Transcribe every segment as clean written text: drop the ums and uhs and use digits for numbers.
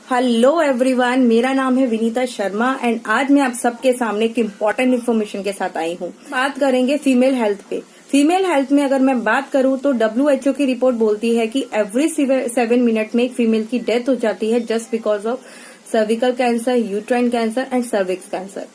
Hello everyone, मेरा नाम है विनीता शर्मा एंड आज मैं आप सबके सामने एक इम्पोर्टेंट इन्फॉर्मेशन के साथ आई हूँ। बात करेंगे फीमेल हेल्थ पे। फीमेल हेल्थ में अगर मैं बात करूँ तो WHO की रिपोर्ट बोलती है कि एवरी 7 मिनट में एक फीमेल की डेथ हो जाती है just because of cervical cancer, uterine cancer and cervix cancer.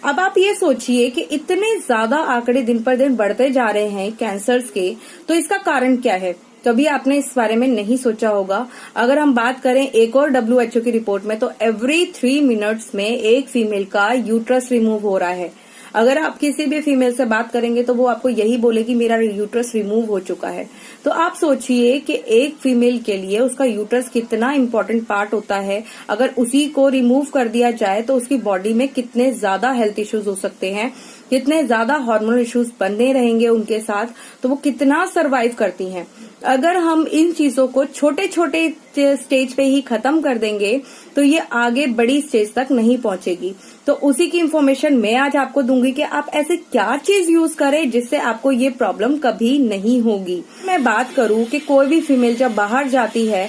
अब आप ये सोचिए कि इतने ज्यादा आंकड़े दिन पर दिन बढ़ते जा रहे हैं कैंसर्स के, तो इसका कारण क्या है? कभी आपने इस बारे में नहीं सोचा होगा। अगर हम बात करें एक और WHO की रिपोर्ट में, तो एवरी 3 मिनट्स में एक फीमेल का यूट्रस रिमूव हो रहा है। अगर आप किसी भी फीमेल से बात करेंगे तो वो आपको यही बोलेगी मेरा यूट्रस रिमूव हो चुका है। तो आप सोचिए कि एक फीमेल के लिए उसका यूट्रस कितना इम्पोर्टेंट पार्ट होता है। अगर उसी को रिमूव कर दिया जाए तो उसकी बॉडी में कितने ज्यादा हेल्थ इश्यूज हो सकते हैं, कितने ज्यादा हार्मोनल इश्यूज बने रहेंगे उनके साथ, तो वो कितना सरवाइव करती हैं। अगर हम इन चीजों को छोटे छोटे स्टेज पे ही खत्म कर देंगे तो ये आगे बड़ी स्टेज तक नहीं पहुंचेगी। तो उसी की इन्फॉर्मेशन मैं आज आपको दूंगी कि आप ऐसे क्या चीज यूज करें जिससे आपको ये प्रॉब्लम कभी नहीं होगी। मैं बात करूं कि कोई भी फीमेल जब बाहर जाती है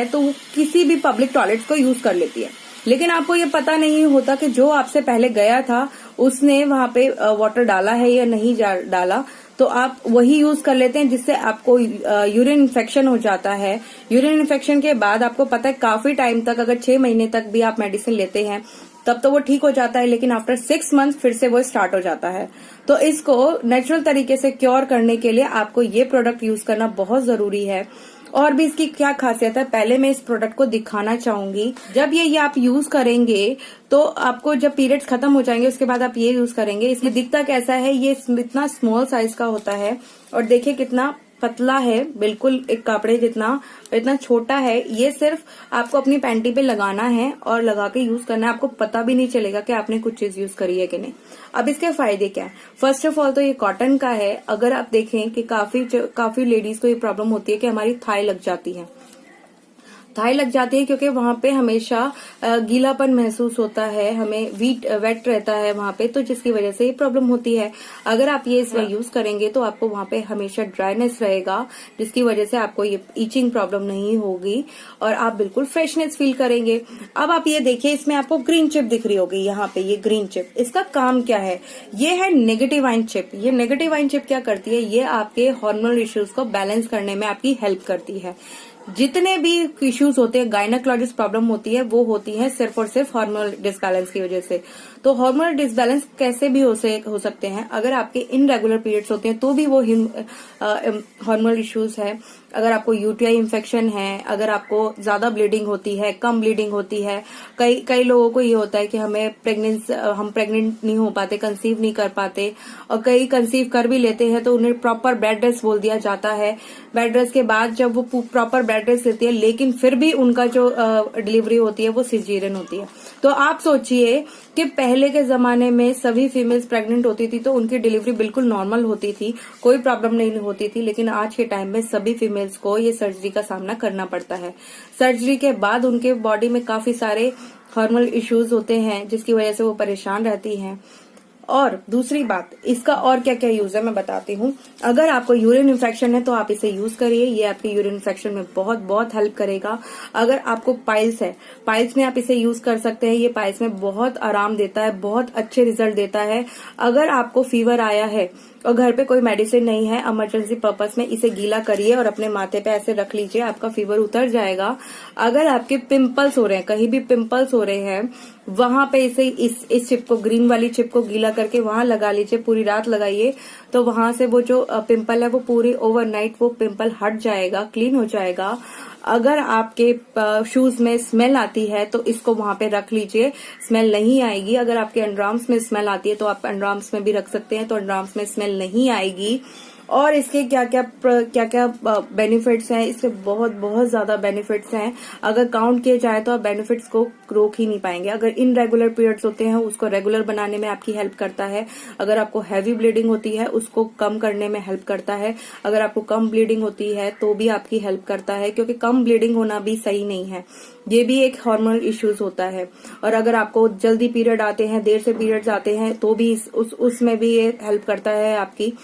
तो वो किसी भी पब्लिक टॉयलेट को यूज कर लेती है, लेकिन आपको ये पता नहीं होता कि जो आपसे पहले गया था उसने वहां पे वाटर डाला है या नहीं डाला, तो आप वही यूज कर लेते हैं जिससे आपको यूरिन इन्फेक्शन हो जाता है। यूरिन इन्फेक्शन के बाद आपको पता है काफी टाइम तक, अगर 6 महीने तक भी आप मेडिसिन लेते हैं तब तो वो ठीक हो जाता है, लेकिन आफ्टर 6 मंथ फिर से वो स्टार्ट हो जाता है। तो इसको नेचुरल तरीके से क्योर करने के लिए आपको ये प्रोडक्ट यूज करना बहुत जरूरी है। और भी इसकी क्या खासियत है, पहले मैं इस प्रोडक्ट को दिखाना चाहूंगी। जब ये आप यूज करेंगे तो आपको जब पीरियड्स खत्म हो जाएंगे उसके बाद आप ये यूज करेंगे। इसमें दिखता कैसा है, ये इतना स्मॉल साइज का होता है और देखिए कितना पतला है, बिल्कुल एक कपड़े जितना, इतना छोटा है। ये सिर्फ आपको अपनी पैंटी पे लगाना है और लगा के यूज करना है। आपको पता भी नहीं चलेगा कि आपने कुछ चीज यूज करी है कि नहीं। अब इसके फायदे क्या है? फर्स्ट ऑफ ऑल तो ये कॉटन का है। अगर आप देखें कि काफी लेडीज को ये प्रॉब्लम होती है कि हमारी थाई लग जाती है क्योंकि वहां पे हमेशा गीलापन महसूस होता है, हमें वेट रहता है वहां पे, तो जिसकी वजह से ये प्रॉब्लम होती है। अगर आप ये इसमें यूज करेंगे तो आपको वहां पे हमेशा ड्राइनेस रहेगा, जिसकी वजह से आपको ये ईचिंग प्रॉब्लम नहीं होगी और आप बिल्कुल फ्रेशनेस फील करेंगे। अब आप ये देखिए, इसमें आपको ग्रीन चिप दिख रही होगी यहाँ पे, ये ग्रीन चिप, इसका काम क्या है? ये है नेगेटिव आयन चिप। ये नेगेटिव आयन चिप क्या करती है? ये आपके हार्मोनल इश्यूज को बैलेंस करने में आपकी हेल्प करती है। जितने भी इश्यूज होते हैं, गायनेकोलॉजिस्ट प्रॉब्लम होती है, वो होती है सिर्फ और सिर्फ हार्मोनल डिसबैलेंस की वजह से। तो हार्मोनल डिसबैलेंस कैसे भी हो सकते हैं? अगर आपके इनरेगुलर पीरियड्स होते हैं तो भी वो हार्मोनल इश्यूज है। अगर आपको यूटीआई इन्फेक्शन है, अगर आपको ज्यादा ब्लीडिंग होती है, कम ब्लीडिंग होती है, कई लोगों को ये होता है कि हम प्रेग्नेंट नहीं हो पाते, कंसीव नहीं कर पाते, और कई कंसीव कर भी लेते हैं तो उन्हें प्रॉपर बेड रेस्ट बोल दिया जाता है। बेड रेस्ट के बाद जब वो प्रॉपर बेड रेस्ट लेती है लेकिन फिर भी उनका जो डिलीवरी होती है वो सिजेरियन होती है। तो आप सोचिए कि पहले के जमाने में सभी फीमेल्स प्रेग्नेंट होती थी तो उनकी डिलीवरी बिल्कुल नॉर्मल होती थी, कोई प्रॉब्लम नहीं होती थी, लेकिन आज के टाइम में सभी फीमेल्स को ये सर्जरी का सामना करना पड़ता है। सर्जरी के बाद उनके बॉडी में काफी सारे हार्मोनल इश्यूज होते हैं जिसकी वजह से वो परेशान रहती हैं। और दूसरी बात, इसका और क्या क्या यूज है मैं बताती हूँ। अगर आपको यूरिन इन्फेक्शन है तो आप इसे यूज करिए, ये आपके यूरिन इन्फेक्शन में बहुत बहुत हेल्प करेगा। अगर आपको पाइल्स है, पाइल्स में आप इसे यूज कर सकते हैं, ये पाइल्स में बहुत आराम देता है, बहुत अच्छे रिजल्ट देता है। अगर आपको फीवर आया है और घर पे कोई मेडिसिन नहीं है, इमरजेंसी पर्पस में इसे गीला करिए और अपने माथे पे ऐसे रख लीजिए, आपका फीवर उतर जाएगा। अगर आपके पिंपल्स हो रहे हैं, कहीं भी पिंपल्स हो रहे हैं, वहां पे इस चिप को, ग्रीन वाली चिप को गीला करके वहां लगा लीजिए, पूरी रात लगाइए, तो वहां से वो जो पिंपल है वो पूरी ओवरनाइट वो पिंपल हट जाएगा, क्लीन हो जाएगा। अगर आपके शूज में स्मेल आती है तो इसको वहां पे रख लीजिए, स्मेल नहीं आएगी। अगर आपके अंडरआर्म्स में स्मेल आती है तो आप अंडरआर्म्स में भी रख सकते हैं, तो अंडरआर्म्स में स्मेल नहीं आएगी। और इसके क्या क्या बेनिफिट्स हैं, इसके बहुत बहुत ज्यादा बेनिफिट्स हैं। अगर काउंट किए जाए तो आप बेनिफिट्स को रोक ही नहीं पाएंगे। अगर इनरेगुलर पीरियड्स होते हैं उसको रेगुलर बनाने में आपकी हेल्प करता है। अगर आपको हैवी ब्लीडिंग होती है उसको कम करने में हेल्प करता है। अगर आपको कम ब्लीडिंग होती है तो भी आपकी हेल्प करता है, क्योंकि कम ब्लीडिंग होना भी सही नहीं है, ये भी एक हार्मोनल इश्यूज होता है। और अगर आपको जल्दी पीरियड आते हैं, देर से पीरियड्स आते हैं, तो भी उसमें भी ये हेल्प करता है आपकी।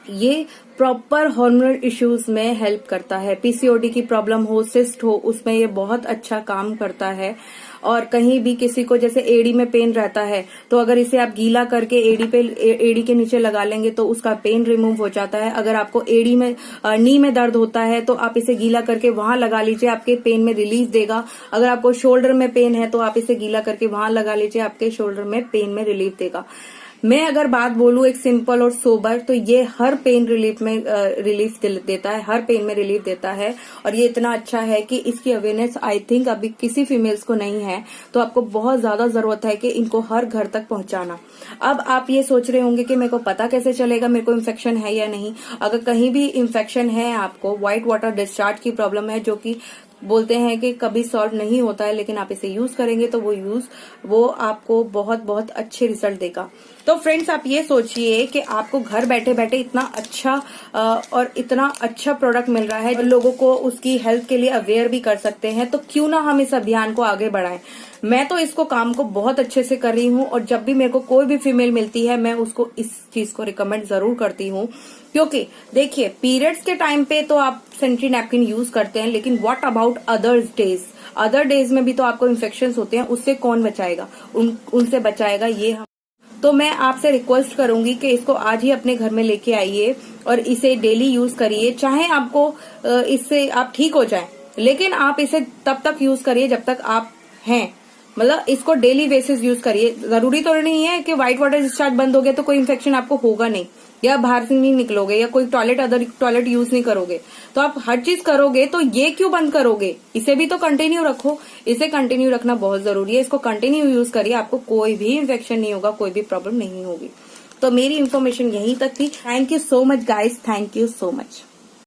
ये प्रॉपर हार्मोनल इश्यूज में हेल्प करता है। पीसीओडी की प्रॉब्लम हो, सिस्ट हो, उसमें ये बहुत अच्छा काम करता है। और कहीं भी किसी को जैसे एड़ी में पेन रहता है तो अगर इसे आप गीला करके एड़ी के नीचे लगा लेंगे तो उसका पेन रिमूव हो जाता है। अगर आपको एड़ी में नी में दर्द होता है तो आप इसे गीला करके वहां लगा लीजिए, आपके पेन में रिलीफ देगा। अगर आपको शोल्डर में पेन है तो आप इसे गीला करके वहां लगा लीजिए, आपके शोल्डर में पेन में रिलीफ देगा। मैं अगर बात बोलूं एक सिंपल और सोबर, तो ये हर पेन रिलीफ में रिलीफ देता है, हर पेन में रिलीफ देता है। और ये इतना अच्छा है कि इसकी अवेयरनेस आई थिंक अभी किसी फीमेल्स को नहीं है, तो आपको बहुत ज्यादा जरूरत है कि इनको हर घर तक पहुंचाना। अब आप ये सोच रहे होंगे कि मेरे को पता कैसे चलेगा मेरे को इन्फेक्शन है या नहीं। अगर कहीं भी इन्फेक्शन है, आपको व्हाइट वाटर डिस्चार्ज की प्रॉब्लम है, जो कि बोलते हैं कि कभी सॉल्व नहीं होता है, लेकिन आप इसे यूज करेंगे तो वो आपको बहुत बहुत अच्छे रिजल्ट देगा। तो फ्रेंड्स, आप ये सोचिए कि आपको घर बैठे बैठे इतना अच्छा और इतना अच्छा प्रोडक्ट मिल रहा है, लोगों को उसकी हेल्थ के लिए अवेयर भी कर सकते हैं, तो क्यों ना हम इस अभियान को आगे बढ़ाएं। मैं तो इसको काम को बहुत अच्छे से कर रही हूँ, और जब भी मेरे को कोई भी फीमेल मिलती है मैं उसको इस चीज को रिकमेंड जरूर करती हूँ। क्योंकि देखिए, पीरियड्स के टाइम पे तो आप सैनिटरी नैपकिन यूज करते हैं, लेकिन व्हाट अबाउट अदर डेज में भी तो आपको इन्फेक्शन होते हैं, उससे कौन बचाएगा? उनसे बचाएगा ये हम। तो मैं आपसे रिक्वेस्ट करूंगी कि इसको आज ही अपने घर में लेके आइए और इसे डेली यूज करिए। चाहे आपको इससे आप ठीक हो जाए, लेकिन आप इसे तब तक यूज करिए जब तक आप हैं, मतलब इसको डेली बेसिस यूज करिए। जरूरी तो नहीं है कि व्हाइट वाटर डिस्चार्ज बंद हो गया तो कोई इन्फेक्शन आपको होगा नहीं, या बाहर से नहीं निकलोगे, या कोई टॉयलेट यूज नहीं करोगे, तो आप हर चीज करोगे, तो ये क्यों बंद करोगे? इसे भी तो कंटिन्यू रखो। इसे कंटिन्यू रखना बहुत जरूरी है। इसको कंटिन्यू यूज करिए, आपको कोई भी इन्फेक्शन नहीं होगा, कोई भी प्रॉब्लम नहीं होगी। तो मेरी इन्फॉर्मेशन यहीं तक थी। Thank you so much guys, thank you so much.